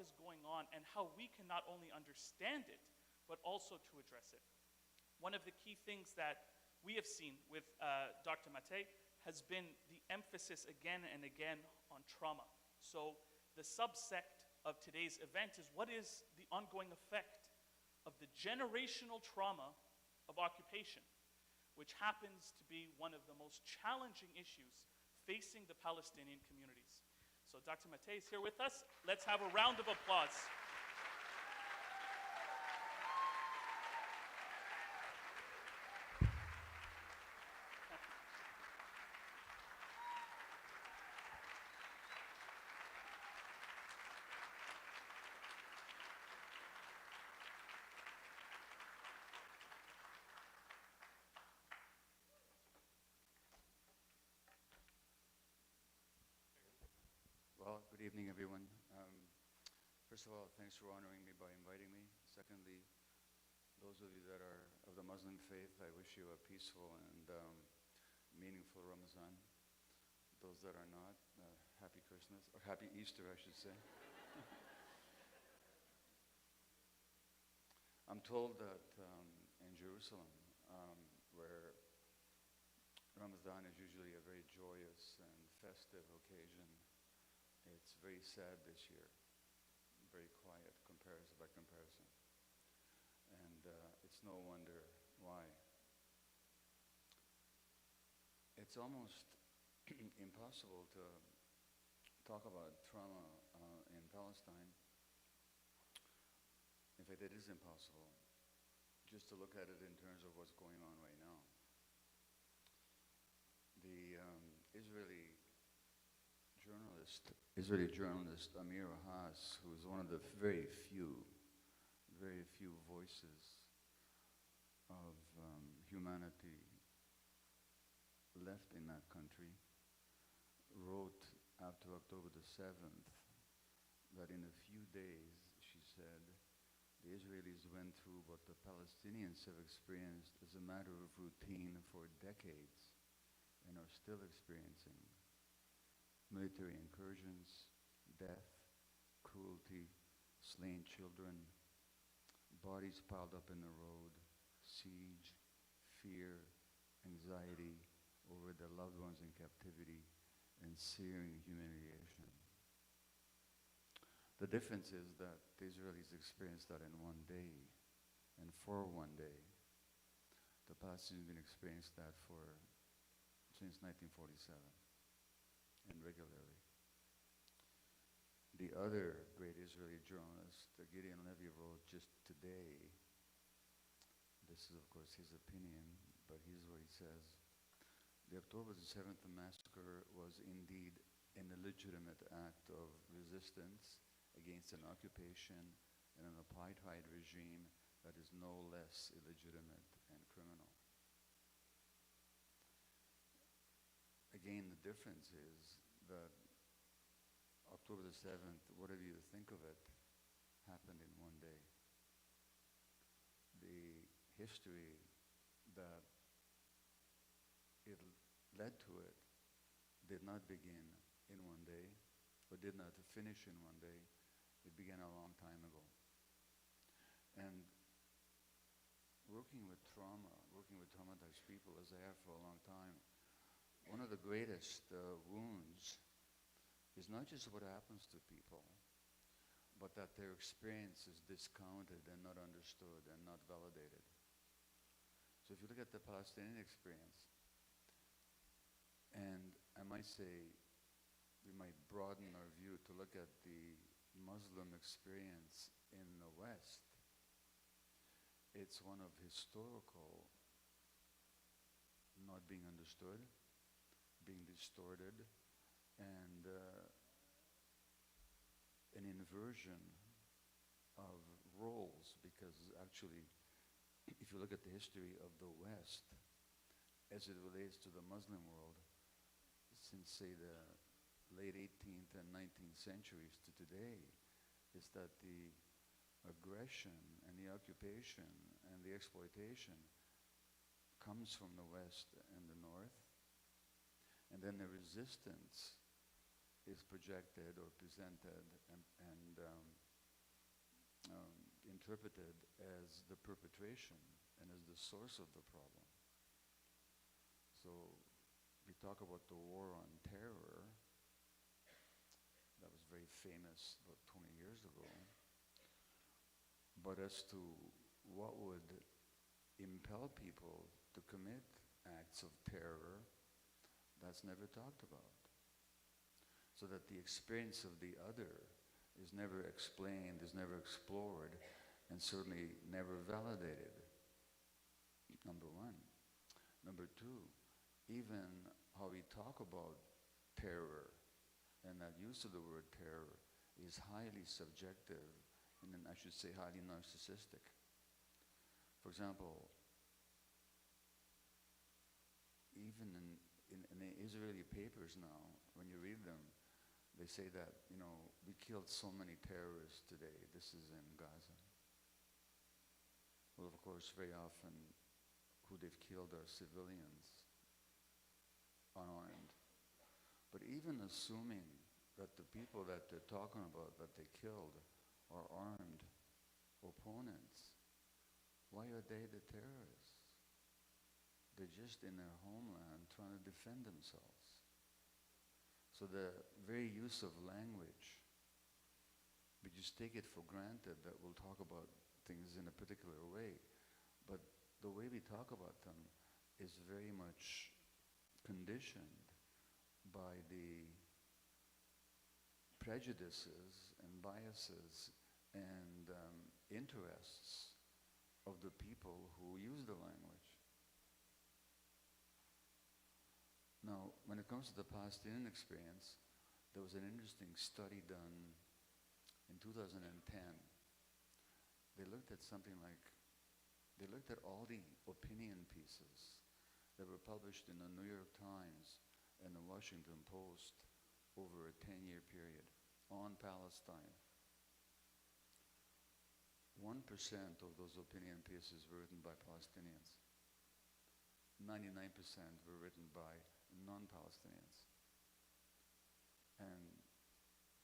is going on and how we can not only understand it, but also to address it. One of the key things that we have seen with Dr. Maté has been the emphasis again and again on trauma. So the subsect of today's event is what is the ongoing effect of the generational trauma of occupation, which happens to be one of the most challenging issues facing the Palestinian communities. So Dr. Maté is here with us. Let's have a round of applause. Well, good evening, everyone. First of all, thanks for honoring me by inviting me. Secondly, those of you that are of the Muslim faith, I wish you a peaceful and meaningful Ramadan. Those that are not, happy Christmas, or happy Easter, I should say. I'm told that in Jerusalem, where Ramadan is usually a very joyous and festive occasion, it's very sad this year, very quiet by comparison. And it's no wonder why. It's almost impossible to talk about trauma in Palestine. In fact, it is impossible just to look at it in terms of what's going on right now. The Israeli journalist Amir Haas, who is one of the very few voices of humanity left in that country, wrote after October the 7th that in a few days, she said, the Israelis went through what the Palestinians have experienced as a matter of routine for decades and are still experiencing: military incursions, death, cruelty, slain children, bodies piled up in the road, siege, fear, anxiety over their loved ones in captivity, and searing humiliation. The difference is that the Israelis experienced that in one day, and for one day. The Palestinians have been experiencing that since 1947. And regularly. The other great Israeli journalist, Gideon Levy, wrote just today, this is of course his opinion, but here's what he says: the October the 7th massacre was indeed an illegitimate act of resistance against an occupation and an apartheid regime that is no less illegitimate and criminal. Again, the difference is that October the 7th, whatever you think of it, happened in one day. The history that it led to it did not begin in one day, or did not finish in one day. It began a long time ago. And working with traumatized people, as I have for a long time, one of the greatest wounds is not just what happens to people, but that their experience is discounted and not understood and not validated. So if you look at the Palestinian experience, and I might say we might broaden our view to look at the Muslim experience in the West, it's one of historical not being understood, being distorted, and an inversion of roles, because actually, if you look at the history of the West as it relates to the Muslim world, since, say, the late 18th and 19th centuries to today, is that the aggression and the occupation and the exploitation comes from the West and the North, and then the resistance is projected or presented and interpreted as the perpetration and as the source of the problem. So we talk about the war on terror, that was very famous about 20 years ago, but as to what would impel people to commit acts of terror, that's never talked about. So that the experience of the other is never explained, is never explored, and certainly never validated. Number one. Number two, even how we talk about terror and that use of the word terror is highly subjective and then I should say highly narcissistic. For example, even in the Israeli papers now, when you read them, they say that, we killed so many terrorists today. This is in Gaza. Well, of course, very often who they've killed are civilians, unarmed. But even assuming that the people that they're talking about that they killed are armed opponents, why are they the terrorists? They're just in their homeland trying to defend themselves. So the very use of language, we just take it for granted that we'll talk about things in a particular way, but the way we talk about them is very much conditioned by the prejudices and biases and interests of the people who use the language. Now, when it comes to the Palestinian experience, there was an interesting study done in 2010. They looked at all the opinion pieces that were published in the New York Times and the Washington Post over a 10-year period on Palestine. 1% of those opinion pieces were written by Palestinians. 99% were written by non-Palestinians. And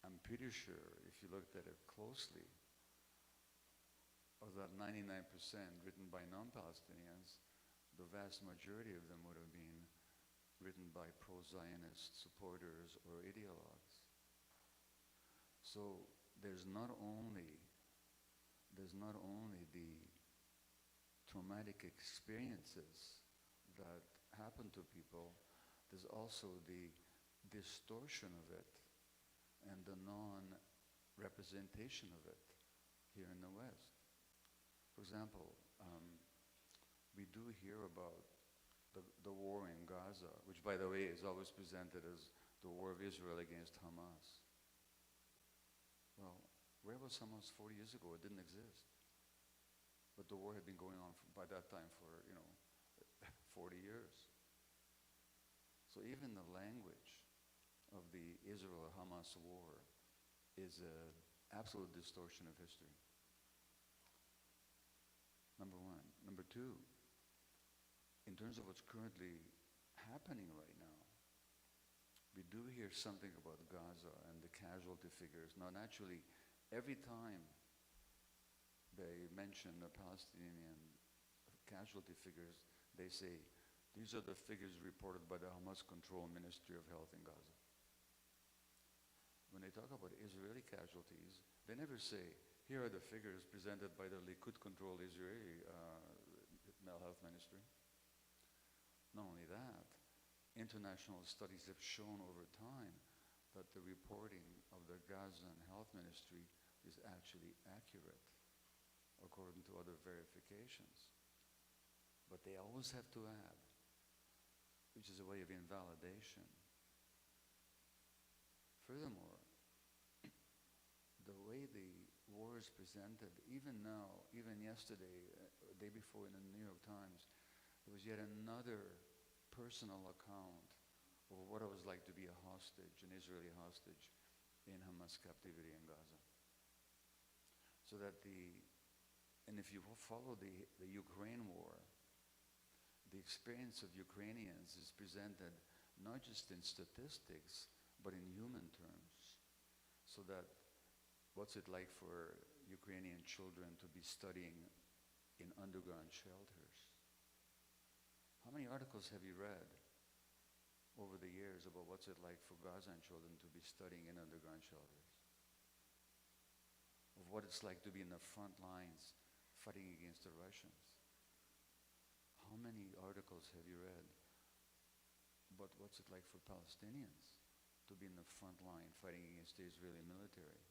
I'm pretty sure if you looked at it closely, of that 99% written by non-Palestinians, the vast majority of them would have been written by pro-Zionist supporters or ideologues. So there's not only the traumatic experiences that happen to people, there's also the distortion of it and the non-representation of it here in the West. For example, we do hear about the war in Gaza, which by the way is always presented as the war of Israel against Hamas. Well, where was Hamas 40 years ago? It didn't exist. But the war had been going on by that time for, 40 years. So even the language of the Israel-Hamas war is an absolute distortion of history. Number one. Number two, in terms of what's currently happening right now, we do hear something about Gaza and the casualty figures. Now, naturally, every time they mention the Palestinian casualty figures, they say, these are the figures reported by the Hamas-controlled Ministry of Health in Gaza. When they talk about Israeli casualties, they never say, here are the figures presented by the Likud-controlled Israeli Health Ministry. Not only that, international studies have shown over time that the reporting of the Gazan Health Ministry is actually accurate, according to other verifications. But they always have to add, which is a way of invalidation. Furthermore, the way the war is presented, even now, even yesterday, the day before in the New York Times, there was yet another personal account of what it was like to be a hostage, an Israeli hostage, in Hamas captivity in Gaza. So that and if you follow the Ukraine war, the experience of Ukrainians is presented not just in statistics, but in human terms. So that what's it like for Ukrainian children to be studying in underground shelters. How many articles have you read over the years about what's it like for Gazan children to be studying in underground shelters? Of what it's like to be in the front lines fighting against the Russians? How many articles have you read about what's it like for Palestinians to be in the front line fighting against the Israeli military?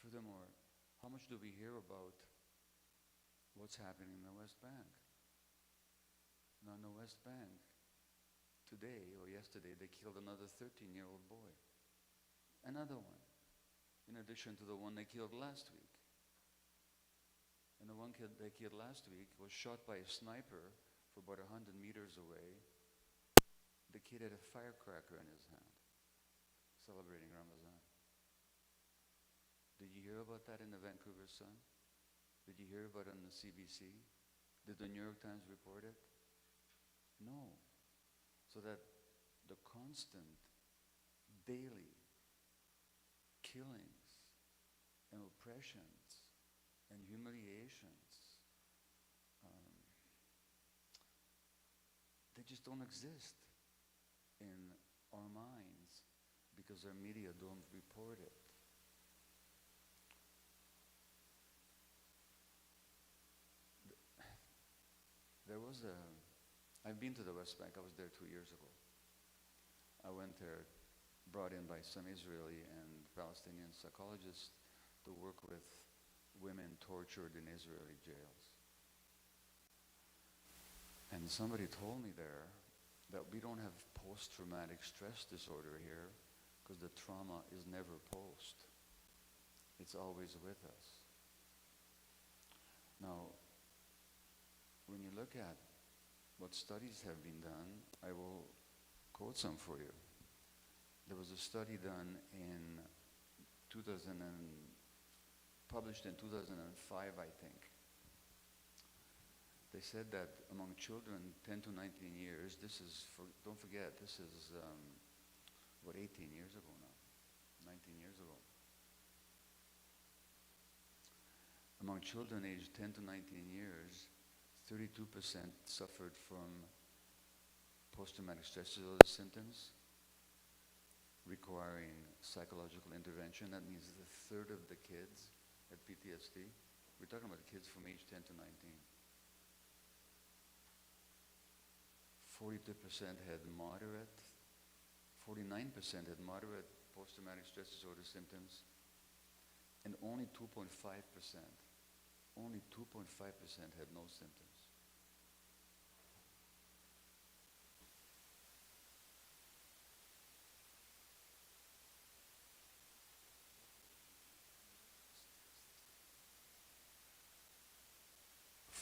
Furthermore, how much do we hear about what's happening in the West Bank? Now in the West Bank, today or yesterday, they killed another 13-year-old boy. Another one, in addition to the one they killed last week. And the one kid they killed last week was shot by a sniper for about 100 meters away. The kid had a firecracker in his hand, celebrating Ramadan. Did you hear about that in the Vancouver Sun? Did you hear about it on the CBC? Did the New York Times report it? No. So that the constant, daily killings and oppressions and humiliations, they just don't exist in our minds because our media don't report it. I've been to the West Bank. I was there 2 years ago. I went there, brought in by some Israeli and Palestinian psychologists to work with women tortured in Israeli jails. And somebody told me there that we don't have post-traumatic stress disorder here because the trauma is never post. It's always with us. Now, when you look at what studies have been done, I will quote some for you. There was a study done in published in 2005, I think. They said that among children 10 to 19 years, don't forget, this is, 18 years ago now, 19 years ago. Among children aged 10 to 19 years, 32% suffered from post-traumatic stress disorder symptoms requiring psychological intervention. That means a third of the kids had PTSD. We're talking about kids from age 10 to 19. 42% had moderate, 49% had moderate post-traumatic stress disorder symptoms, and only 2.5% had no symptoms.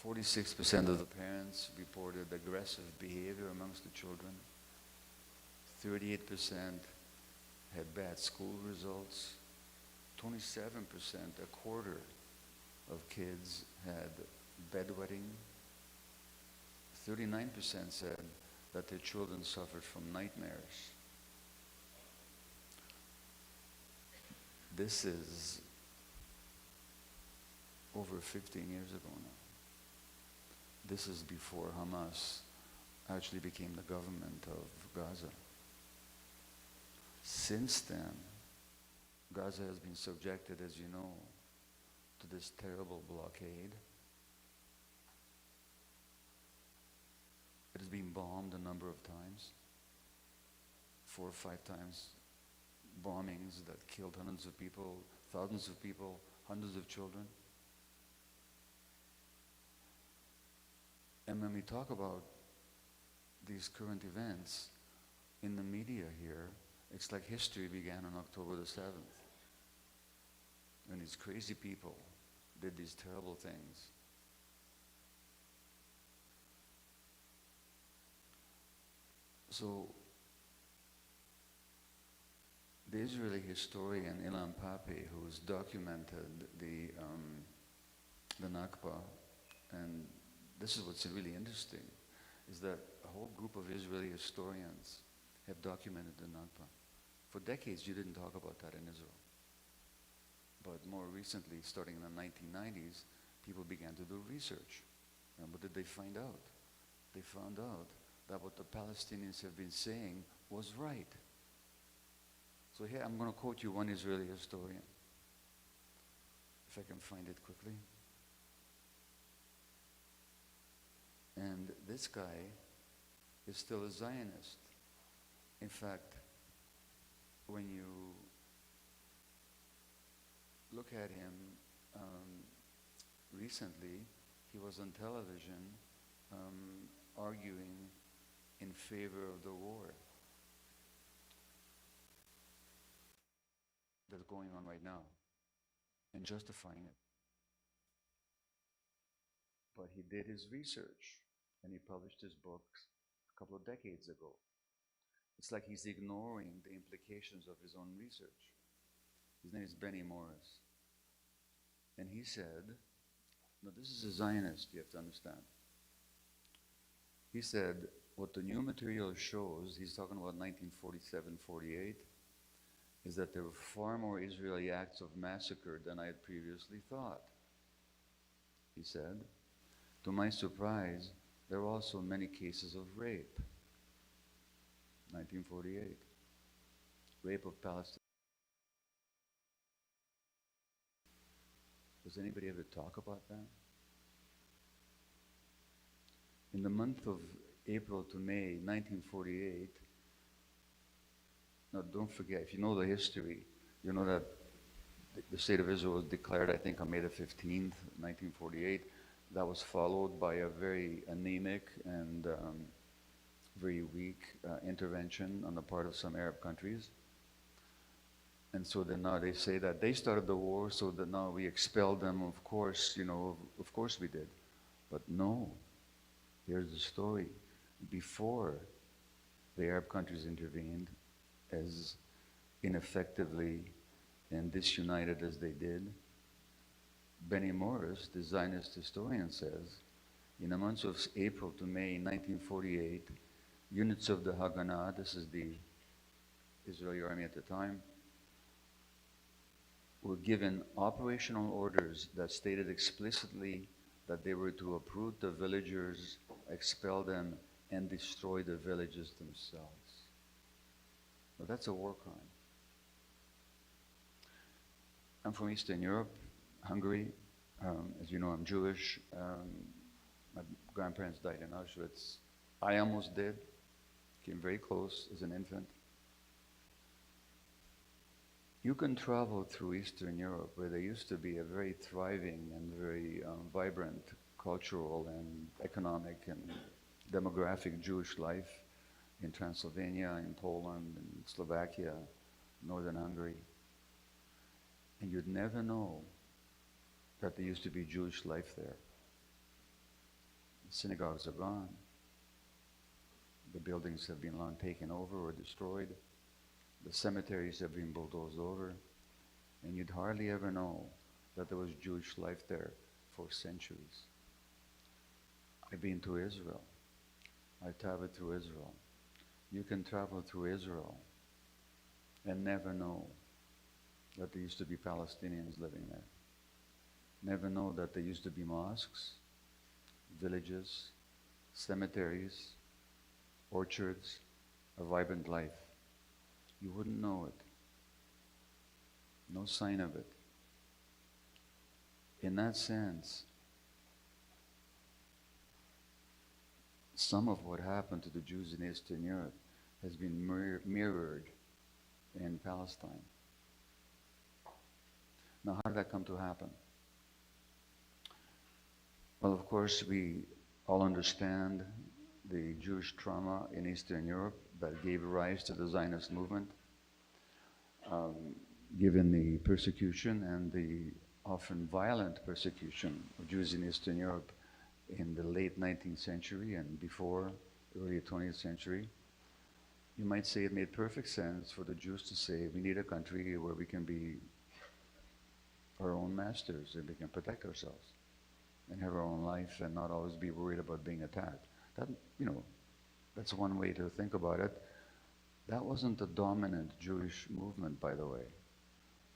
%46 of the parents reported aggressive behavior amongst the children. 38% had bad school results. 27%, a quarter of kids had bedwetting. 39% said that their children suffered from nightmares. This is over 15 years ago now. This is before Hamas actually became the government of Gaza. Since then, Gaza has been subjected, as you know, to this terrible blockade. It has been bombed a number of times, 4 or 5 times, bombings that killed hundreds of people, thousands of people, hundreds of children. And when we talk about these current events in the media here, it's like history began on October the 7th. When these crazy people did these terrible things. So, the Israeli historian Ilan Pappé, who's documented the Nakba, and this is what's really interesting, is that a whole group of Israeli historians have documented the Nakba. For decades, you didn't talk about that in Israel. but more recently, starting in the 1990s, people began to do research. And what did they find out? They found out that what the Palestinians have been saying was right. So here I'm going to quote you one Israeli historian, if I can find it quickly. And this guy is still a Zionist. In fact, when you look at him recently, he was on television arguing in favor of the war that's going on right now and justifying it. But he did his research and he published his books a couple of decades ago. It's like he's ignoring the implications of his own research. His name is Benny Morris. And he said, now this is a Zionist, you have to understand. He said, what the new material shows, he's talking about 1947-48, is that there were far more Israeli acts of massacre than I had previously thought. He said, to my surprise, there were also many cases of rape. 1948. Rape of Palestine. Does anybody ever talk about that? In the month of April to May 1948, now don't forget, if you know the history, you know that the state of Israel was declared, I think, on May the 15th, 1948. That was followed by a very anemic and very weak intervention on the part of some Arab countries. And so then now they say that they started the war, so that now we expelled them. Of course, of course we did. But no, here's the story. Before the Arab countries intervened, as ineffectively and disunited as they did, Benny Morris, the Zionist historian, says, in the months of April to May 1948, units of the Haganah, this is the Israeli army at the time, were given operational orders that stated explicitly that they were to uproot the villagers, expel them, and destroy the villages themselves. Well, that's a war crime. I'm from Eastern Europe, Hungary. As you know, I'm Jewish. My grandparents died in Auschwitz. I almost did. Came very close as an infant. You can travel through Eastern Europe, where there used to be a very thriving and very vibrant cultural and economic and demographic Jewish life in Transylvania, in Poland, in Slovakia, Northern Hungary. And you'd never know that there used to be Jewish life there. The synagogues are gone. The buildings have been long taken over or destroyed. The cemeteries have been bulldozed over. And you'd hardly ever know that there was Jewish life there for centuries. I've been to Israel. I've traveled through Israel. You can travel through Israel and never know that there used to be Palestinians living there. Never know that there used to be mosques, villages, cemeteries, orchards, a vibrant life. You wouldn't know it. No sign of it. In that sense, some of what happened to the Jews in Eastern Europe has been mirrored in Palestine. Now, how did that come to happen? Well, of course, we all understand the Jewish trauma in Eastern Europe that gave rise to the Zionist movement, given the persecution and the often violent persecution of Jews in Eastern Europe in the late 19th century and before the early 20th century. You might say it made perfect sense for the Jews to say, we need a country where we can be our own masters and we can protect ourselves and have our own life and not always be worried about being attacked. That, that's one way to think about it. That wasn't the dominant Jewish movement, by the way.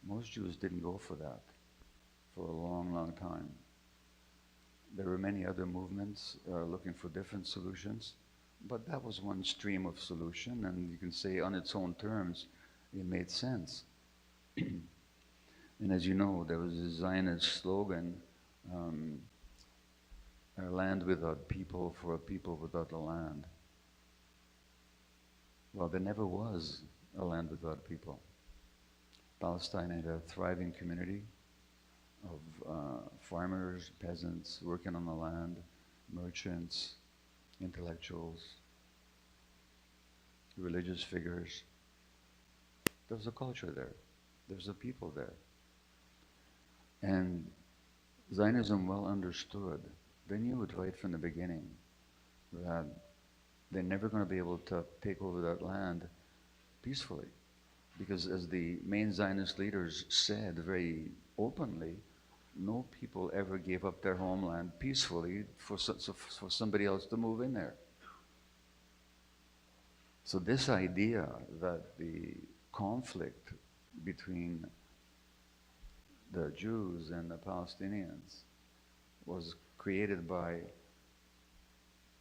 Most Jews didn't go for that. for a long, long time. There were many other movements looking for different solutions, but that was one stream of solution, and you can say on its own terms, it made sense. And as you know, there was a Zionist slogan, a land without people for a people without a land. Well, there never was a land without people. Palestine had a thriving community of farmers, peasants working on the land, merchants, intellectuals, religious figures. There was a culture there. There was a people there. And Zionism well understood. They knew it right from the beginning that they're never going to be able to take over that land peacefully. Because as the main Zionist leaders said very openly, no people ever gave up their homeland peacefully for somebody else to move in there. So this idea that the conflict between the Jews and the Palestinians was created by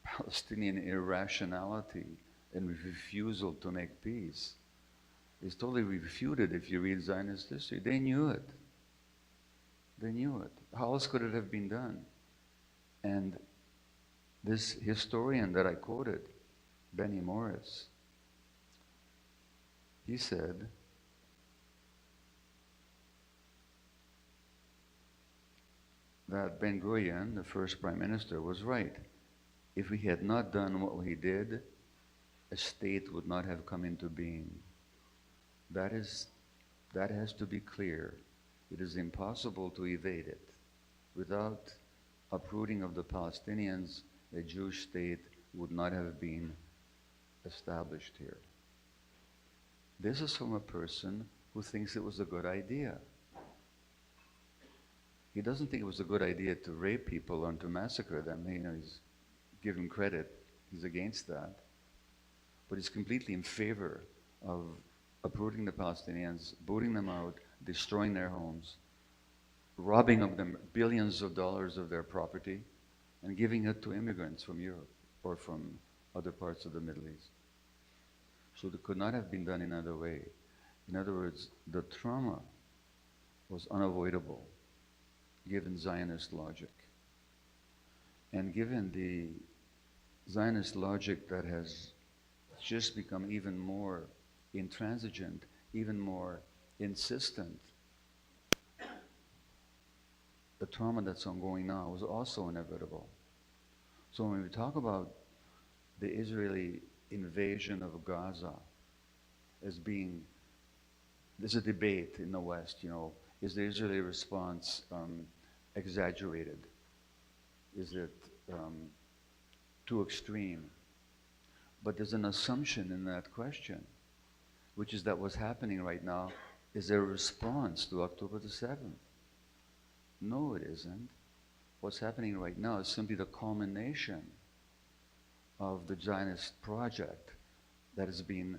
Palestinian irrationality and refusal to make peace is totally refuted if you read Zionist history. They knew it. They knew it. How else could it have been done? And this historian that I quoted, Benny Morris, he said, that Ben Gurion, the first prime minister, was right. If we had not done what we did, a state would not have come into being. That has to be clear. It is impossible to evade it. Without uprooting of the Palestinians, a Jewish state would not have been established here. This is from a person who thinks it was a good idea. He doesn't think it was a good idea to rape people or to massacre them. He's given credit. He's against that. But he's completely in favor of uprooting the Palestinians, booting them out, destroying their homes, robbing of them billions of dollars of their property, and giving it to immigrants from Europe or from other parts of the Middle East. So it could not have been done in another way. In other words, the trauma was unavoidable, given Zionist logic. And given the Zionist logic that has just become even more intransigent, even more insistent, the trauma that's ongoing now was also inevitable. So when we talk about the Israeli invasion of Gaza as being, there's a debate in the West, is the Israeli response exaggerated? Is it too extreme? But there's an assumption in that question, which is that what's happening right now is a response to October the 7th. No, it isn't. What's happening right now is simply the culmination of the Zionist project that has been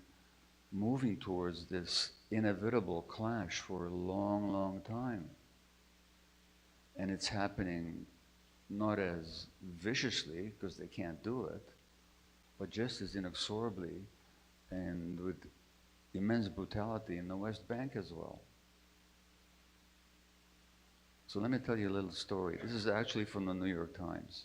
moving towards this inevitable clash for a long, long time. And it's happening not as viciously, because they can't do it, but just as inexorably and with immense brutality in the West Bank as well. So let me tell you a little story. This is actually from the New York Times.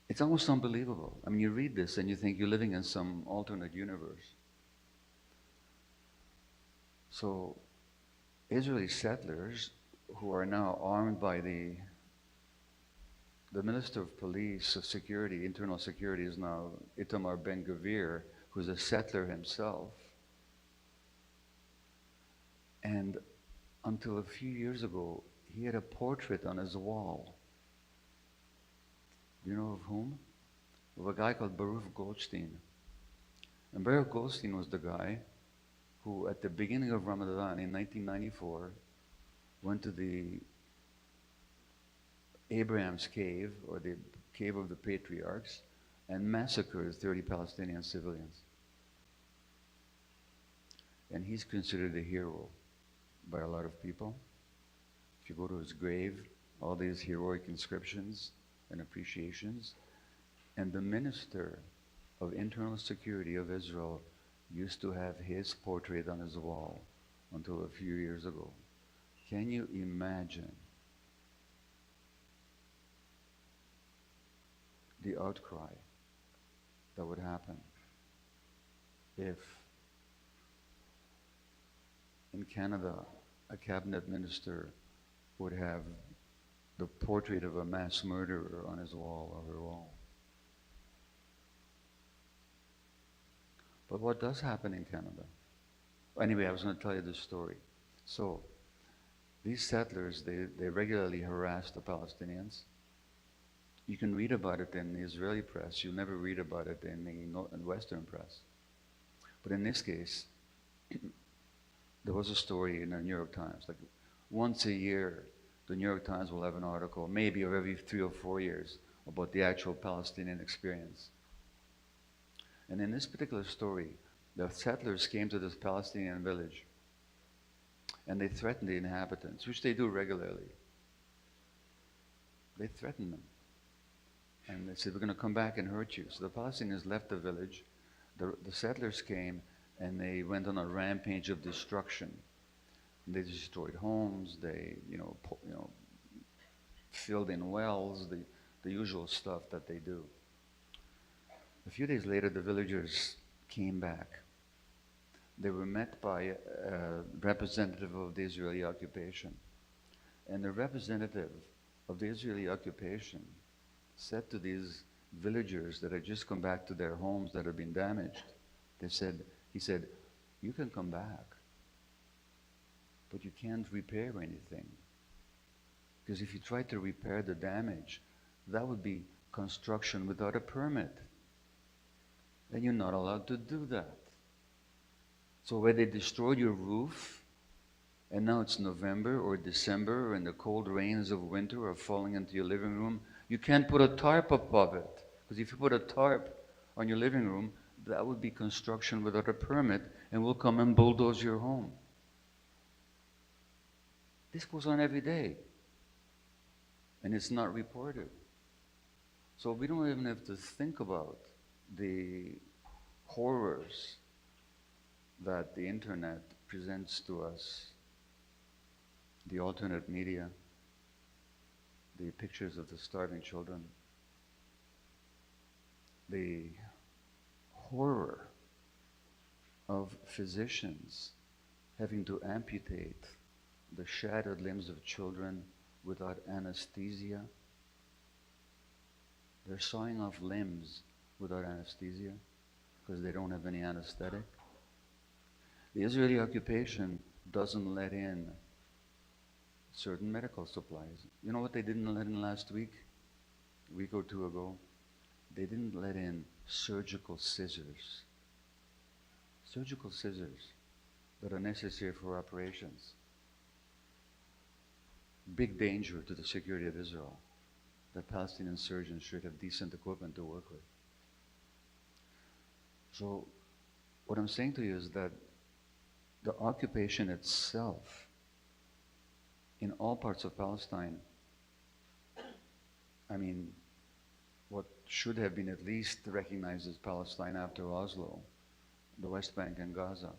It's almost unbelievable. I mean, you read this and you think you're living in some alternate universe. So, Israeli settlers who are now armed by the Minister of Police of Security, Internal Security is now Itamar Ben-Gvir, who's a settler himself. And until a few years ago, he had a portrait on his wall. Do you know of whom? Of a guy called Baruch Goldstein. And Baruch Goldstein was the guy who, at the beginning of Ramadan in 1994, went to the Abraham's cave, or the cave of the patriarchs, and massacred 30 Palestinian civilians. And he's considered a hero by a lot of people. you go to his grave, all these heroic inscriptions and appreciations. And the Minister of Internal Security of Israel used to have his portrait on his wall until a few years ago. Can you imagine the outcry that would happen if in Canada a cabinet minister would have the portrait of a mass murderer on his wall or her wall? But what does happen in Canada? Anyway, I was going to tell you this story. So, these settlers, they regularly harass the Palestinians. You can read about it in the Israeli press. You'll never read about it in the Western press. But in this case, there was a story in the New York Times. Like once a year, the New York Times will have an article, maybe or every 3 or 4 years, about the actual Palestinian experience. And in this particular story, the settlers came to this Palestinian village and they threatened the inhabitants, which they do regularly. They threatened them. And they said, we're going to come back and hurt you. So the Palestinians left the village. The settlers came and they went on a rampage of destruction. And they destroyed homes. They, filled in wells, the usual stuff that they do. A few days later, the villagers came back. They were met by a representative of the Israeli occupation. And the representative of the Israeli occupation said to these villagers that had just come back to their homes that had been damaged, he said, you can come back, but you can't repair anything. Because if you try to repair the damage, that would be construction without a permit. And you're not allowed to do that. So where they destroyed your roof, and now it's November or December, and the cold rains of winter are falling into your living room, you can't put a tarp above it. Because if you put a tarp on your living room, that would be construction without a permit, and we'll come and bulldoze your home. This goes on every day. And it's not reported. So we don't even have to think about the horrors that the internet presents to us, the alternate media, the pictures of the starving children, the horror of physicians having to amputate the shattered limbs of children without anesthesia. They're sawing off limbs without anesthesia because they don't have any anesthetic. The Israeli occupation doesn't let in certain medical supplies. You know what they didn't let in last week? A week or two ago? They didn't let in surgical scissors. Surgical scissors that are necessary for operations. Big danger to the security of Israel that Palestinian surgeons should have decent equipment to work with. So what I'm saying to you is that the occupation itself in all parts of Palestine, what should have been at least recognized as Palestine after Oslo, the West Bank and Gaza,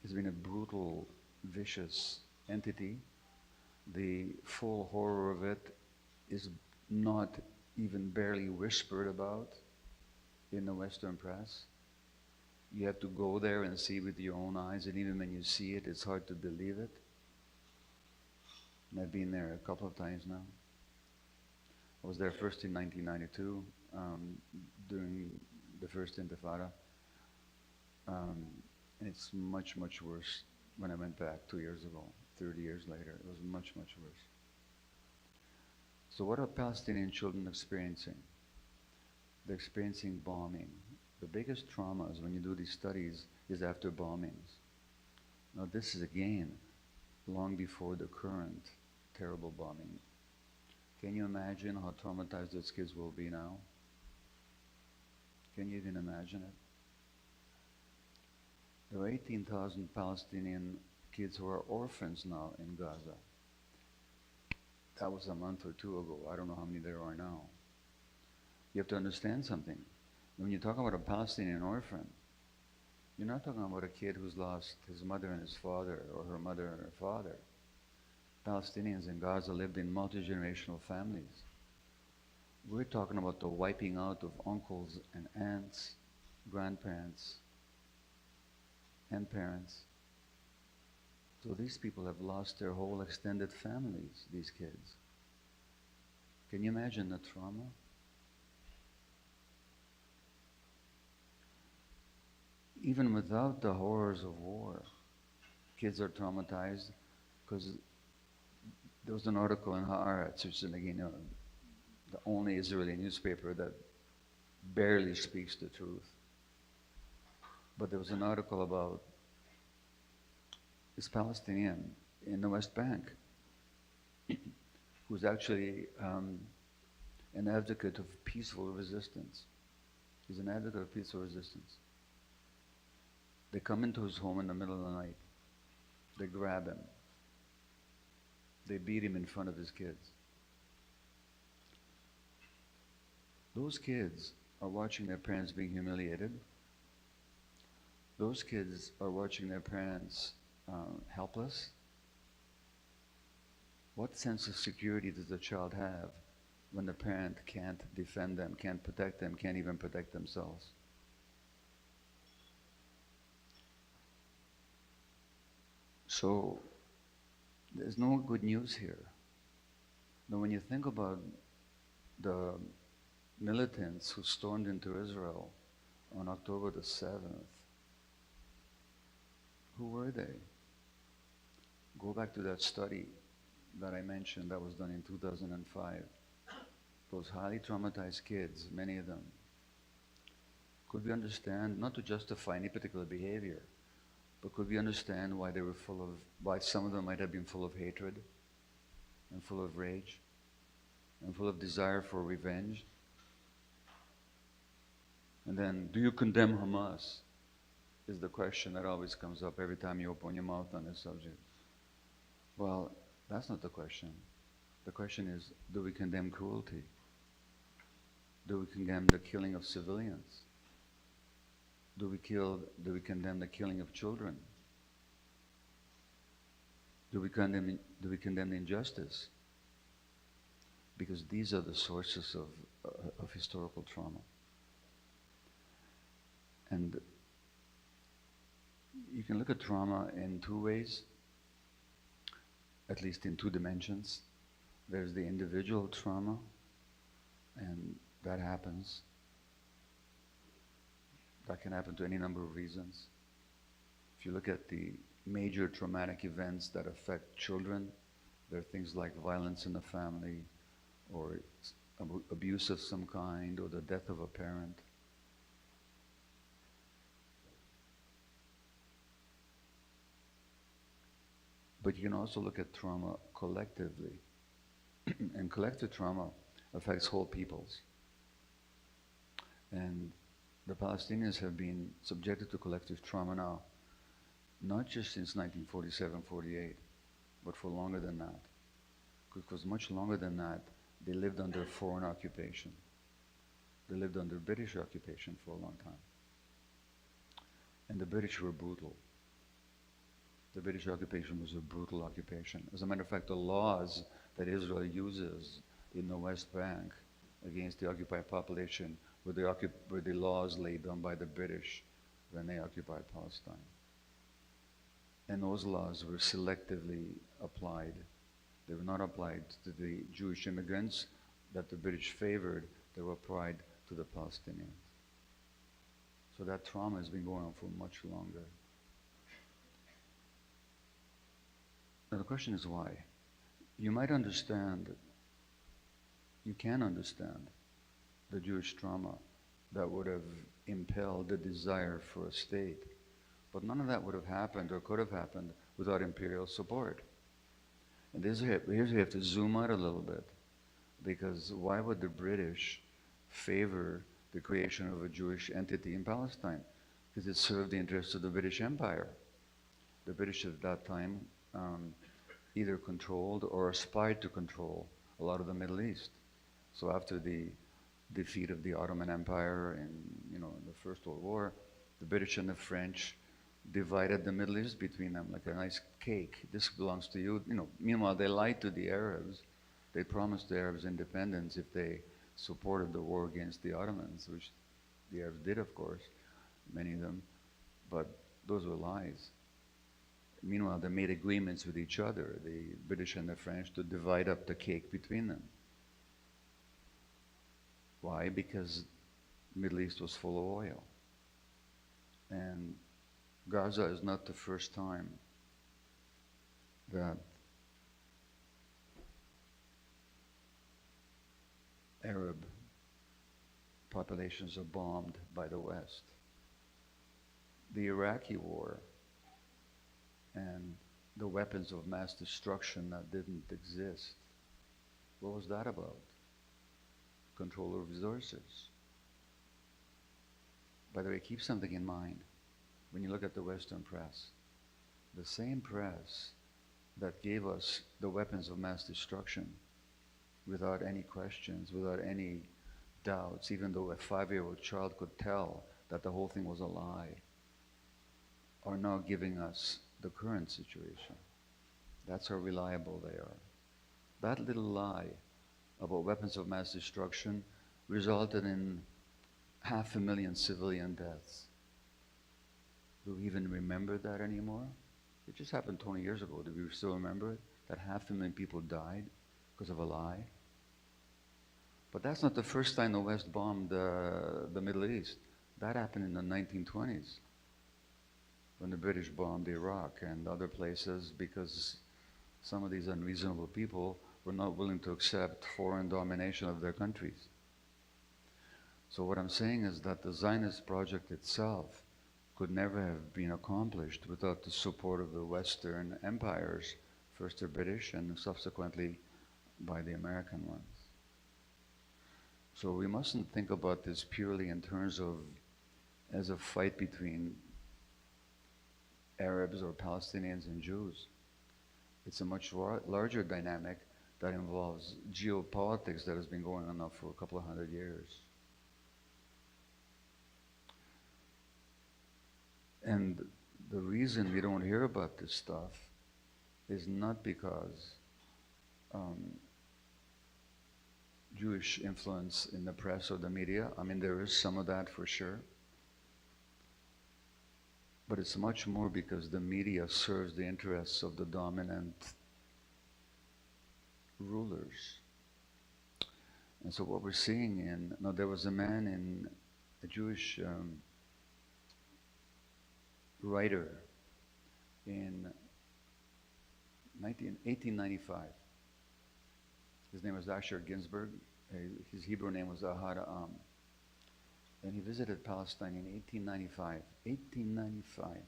has been a brutal, vicious entity. The full horror of it is not even barely whispered about in the Western press. You have to go there and see with your own eyes, and even when you see it, it's hard to believe it. And I've been there a couple of times now. I was there first in 1992, during the first Intifada. And it's much, much worse when I went back 2 years ago, 30 years later. It was much, much worse. So what are Palestinian children experiencing? They're experiencing bombing. The biggest traumas when you do these studies is after bombings. Now this is again long before the current terrible bombing. Can you imagine how traumatized those kids will be now? Can you even imagine it? There are 18,000 Palestinian kids who are orphans now in Gaza. That was a month or two ago. I don't know how many there are now. You have to understand something. When you talk about a Palestinian orphan, you're not talking about a kid who's lost his mother and his father, or her mother and her father. Palestinians in Gaza lived in multi-generational families. We're talking about the wiping out of uncles and aunts, grandparents, and parents. So these people have lost their whole extended families, these kids. Can you imagine the trauma? Even without the horrors of war, kids are traumatized because there was an article in Haaretz, which is again the only Israeli newspaper that barely speaks the truth. But there was an article about this Palestinian in the West Bank who's actually an advocate of peaceful resistance. He's an advocate of peaceful resistance. They come into his home in the middle of the night. They grab him. They beat him in front of his kids. Those kids are watching their parents being humiliated. Those kids are watching their parents helpless. What sense of security does the child have when the parent can't defend them, can't protect them, can't even protect themselves? So, there's no good news here. Now, when you think about the militants who stormed into Israel on October the 7th, who were they? Go back to that study that I mentioned that was done in 2005. Those highly traumatized kids, many of them. Could we understand, not to justify any particular behavior, but could we understand why they were why some of them might have been full of hatred and full of rage and full of desire for revenge? And then, do you condemn Hamas? Is the question that always comes up every time you open your mouth on this subject. Well, that's not the question. The question is, do we condemn cruelty? Do we condemn the killing of civilians? Do we condemn the killing of children? Do we condemn injustice? Because these are the sources of historical trauma. And you can look at trauma in two ways, at least in two dimensions. There's the individual trauma, and that happens. That can happen to any number of reasons. If you look at the major traumatic events that affect children, there are things like violence in the family, or abuse of some kind, or the death of a parent. But you can also look at trauma collectively. And collective trauma affects whole peoples. And the Palestinians have been subjected to collective trauma now, not just since 1947-48, but for longer than that. Because much longer than that, they lived under foreign occupation. They lived under British occupation for a long time. And the British were brutal. The British occupation was a brutal occupation. As a matter of fact, the laws that Israel uses in the West Bank against the occupied population were the laws laid down by the British when they occupied Palestine. And those laws were selectively applied. They were not applied to the Jewish immigrants that the British favored. They were applied to the Palestinians. So that trauma has been going on for much longer. Now the question is why? You might understand, you can understand the Jewish trauma that would have impelled the desire for a state. But none of that would have happened or could have happened without imperial support. And here's where you have to zoom out a little bit, because why would the British favor the creation of a Jewish entity in Palestine? Because it served the interests of the British Empire. The British at that time either controlled or aspired to control a lot of the Middle East. So after the defeat of the Ottoman Empire in the First World War, the British and the French divided the Middle East between them like a nice cake. This belongs to you. Meanwhile, they lied to the Arabs. They promised the Arabs independence if they supported the war against the Ottomans, which the Arabs did, of course, many of them. But those were lies. Meanwhile, they made agreements with each other, the British and the French, to divide up the cake between them. Why? Because the Middle East was full of oil. And Gaza is not the first time that Arab populations are bombed by the West. The Iraqi war and the weapons of mass destruction that didn't exist, what was that about? Control of resources. By the way, keep something in mind when you look at the Western press. The same press that gave us the weapons of mass destruction without any questions, without any doubts, even though a 5-year-old child could tell that the whole thing was a lie, are now giving us the current situation. That's how reliable they are. That little lie about weapons of mass destruction resulted in 500,000 civilian deaths. Do we even remember that anymore? It just happened 20 years ago. Do we still remember it? That 500,000 people died because of a lie? But that's not the first time the West bombed the Middle East. That happened in the 1920s when the British bombed Iraq and other places because some of these unreasonable people were not willing to accept foreign domination of their countries. So what I'm saying is that the Zionist project itself could never have been accomplished without the support of the Western empires, first the British and subsequently by the American ones. So we mustn't think about this purely in terms of as a fight between Arabs or Palestinians and Jews. It's a much larger dynamic that involves geopolitics that has been going on now for a couple of 100 years. And the reason we don't hear about this stuff is not because Jewish influence in the press or the media. I mean, there is some of that for sure. But it's much more because the media serves the interests of the dominant rulers. And so what we're seeing there was a man a Jewish writer in 1895. His name was Asher Ginsburg. His Hebrew name was Ahad Am. And he visited Palestine in 1895. 1895,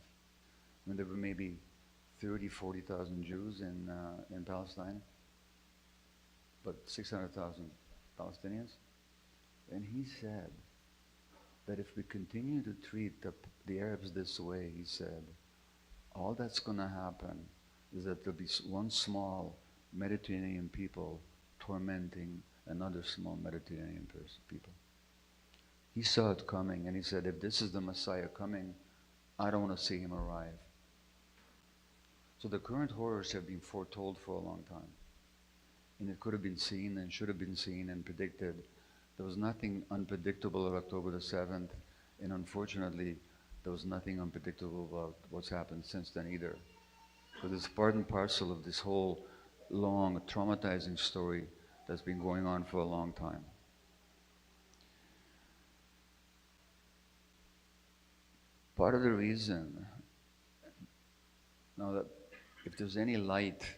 when there were maybe 30,000, 40,000 Jews in Palestine, but 600,000 Palestinians. And he said that if we continue to treat the Arabs this way, he said, all that's going to happen is that there'll be one small Mediterranean people tormenting another small Mediterranean people. He saw it coming, and he said, if this is the Messiah coming, I don't want to see him arrive. So the current horrors have been foretold for a long time. And it could have been seen and should have been seen and predicted. There was nothing unpredictable about October the 7th, and unfortunately, there was nothing unpredictable about what's happened since then either. So this is part and parcel of this whole long, traumatizing story that's been going on for a long time. Part of the reason, now that if there's any light,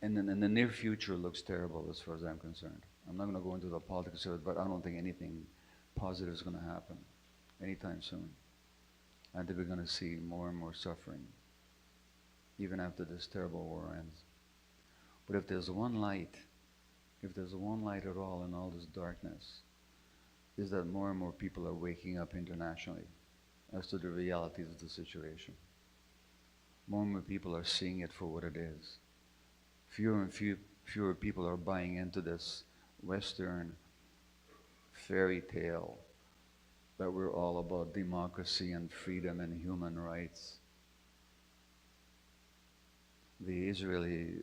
and in the near future looks terrible as far as I'm concerned. I'm not going to go into the politics of it, but I don't think anything positive is going to happen anytime soon. I think we're going to see more and more suffering, even after this terrible war ends. But if there's one light at all in all this darkness, is that more and more people are waking up internationally as to the realities of the situation. more and more people are seeing it for what it is. Fewer and fewer people are buying into this Western fairy tale that we're all about democracy and freedom and human rights. The Israeli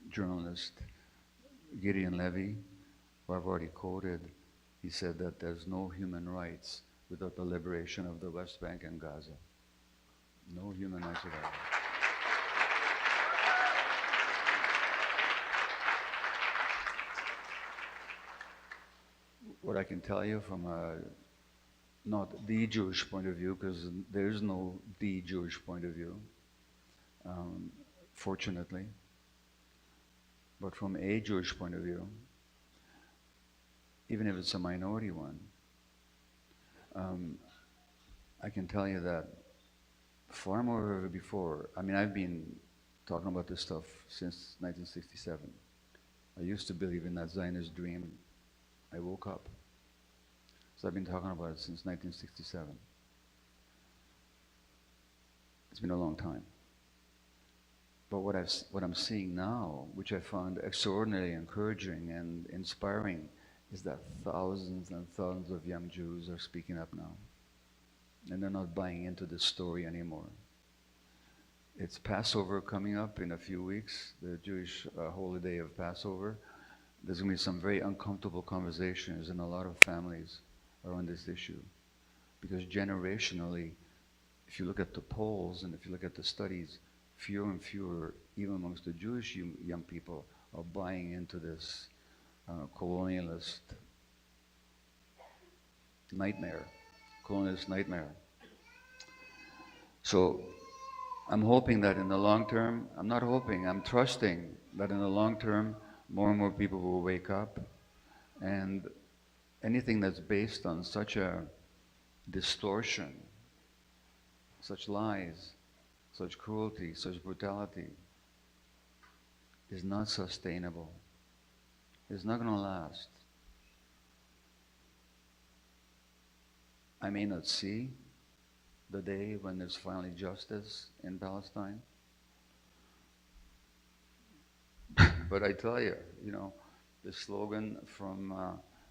journalist Gideon Levy, who I've already quoted, he said that there's no human rights without the liberation of the West Bank and Gaza. No human rights without it. What I can tell you from a, not the Jewish point of view, because there is no the Jewish point of view, fortunately, but from a Jewish point of view, even if it's a minority one, I can tell you that far more than ever before, I mean, I've been talking about this stuff since 1967. I used to believe in that Zionist dream. I woke up. So I've been talking about it since 1967. It's been a long time. But what I'm seeing now, which I found extraordinarily encouraging and inspiring, is that thousands and thousands of young Jews are speaking up now. And they're not buying into this story anymore. It's Passover coming up in a few weeks, the Jewish holiday of Passover. There's going to be some very uncomfortable conversations in a lot of families around this issue. Because generationally, if you look at the polls and if you look at the studies, fewer and fewer, even amongst the Jewish young people, are buying into this colonialist nightmare. So I'm hoping that in the long term, I'm trusting that in the long term, more and more people will wake up, and anything that's based on such a distortion, such lies, such cruelty, such brutality, is not sustainable. It's not going to last. I may not see the day when there's finally justice in Palestine. But I tell you, the slogan from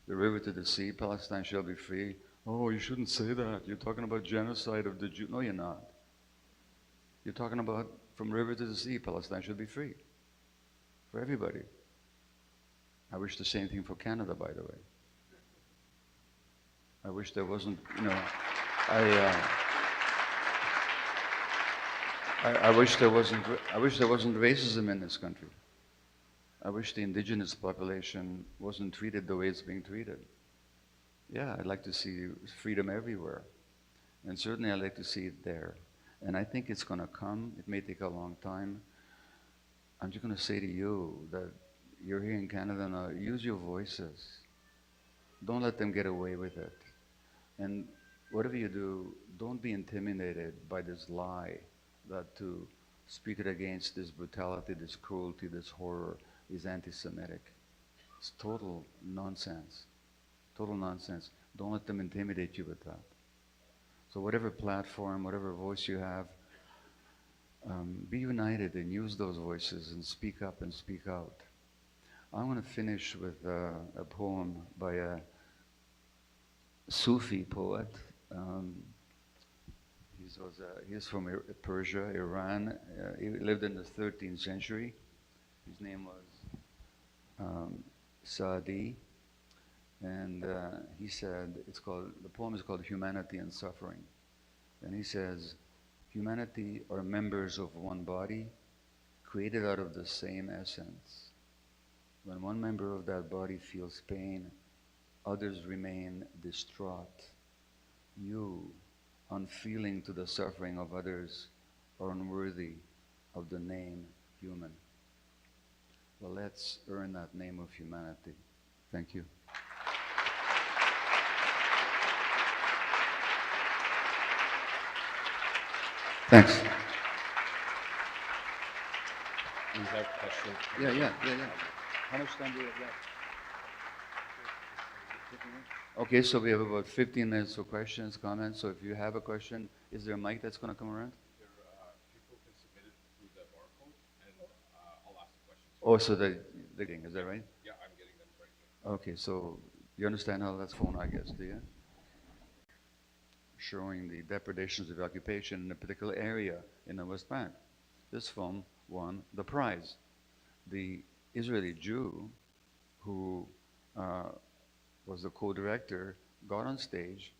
the river to the sea, Palestine shall be free. Oh, you shouldn't say that. You're talking about genocide of the Jews. No, you're not. You're talking about from river to the sea, Palestine should be free. For everybody. I wish the same thing for Canada, by the way. I wish there wasn't, I wish there wasn't racism in this country. I wish the indigenous population wasn't treated the way it's being treated. Yeah, I'd like to see freedom everywhere. And certainly I'd like to see it there. And I think it's going to come. It may take a long time. I'm just going to say to you that you're here in Canada now, use your voices. Don't let them get away with it. And whatever you do, don't be intimidated by this lie that to speak it against this brutality, this cruelty, this horror is anti-Semitic. It's total nonsense. Total nonsense. Don't let them intimidate you with that. So whatever platform, whatever voice you have, be united and use those voices and speak up and speak out. I'm going to finish with a poem by a Sufi poet. He's from Persia, Iran. He lived in the 13th century. His name was Saadi. And he said, the poem is called Humanity and Suffering. And he says, humanity are members of one body, created out of the same essence. When one member of that body feels pain, others remain distraught. You, unfeeling to the suffering of others, are unworthy of the name human. Well, let's earn that name of humanity. Thank you. Thanks. We have questions. Yeah. How much time do we have left? Okay, so we have about 15 minutes for questions, comments. So if you have a question, is there a mic that's going to come around? People Oh, so they're getting, is that right? Yeah, I'm getting them right here. Okay, so you understand how that's phone, I guess, do you? Showing the depredations of occupation in a particular area in the West Bank. This film won the prize. The Israeli Jew, who was the co-director, got on stage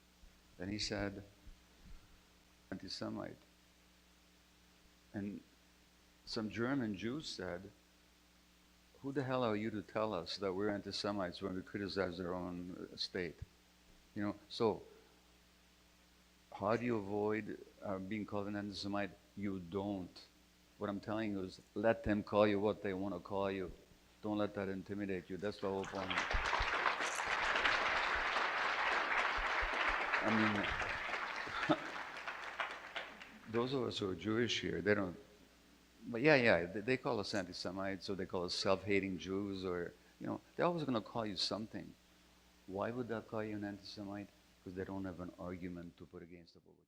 and he said, anti-Semite. And some German Jews said, who the hell are you to tell us that we're anti-Semites when we criticize our own state? You know, so how do you avoid being called an anti-Semite? You don't. What I'm telling you is let them call you what they want to call you. Don't let that intimidate you. That's the whole point. I mean, those of us who are Jewish here, they don't, but yeah, they call us anti-Semites, or they call us self-hating Jews, or, you know, they're always going to call you something. Why would they call you an anti-Semite? Because they don't have an argument to put against what you say.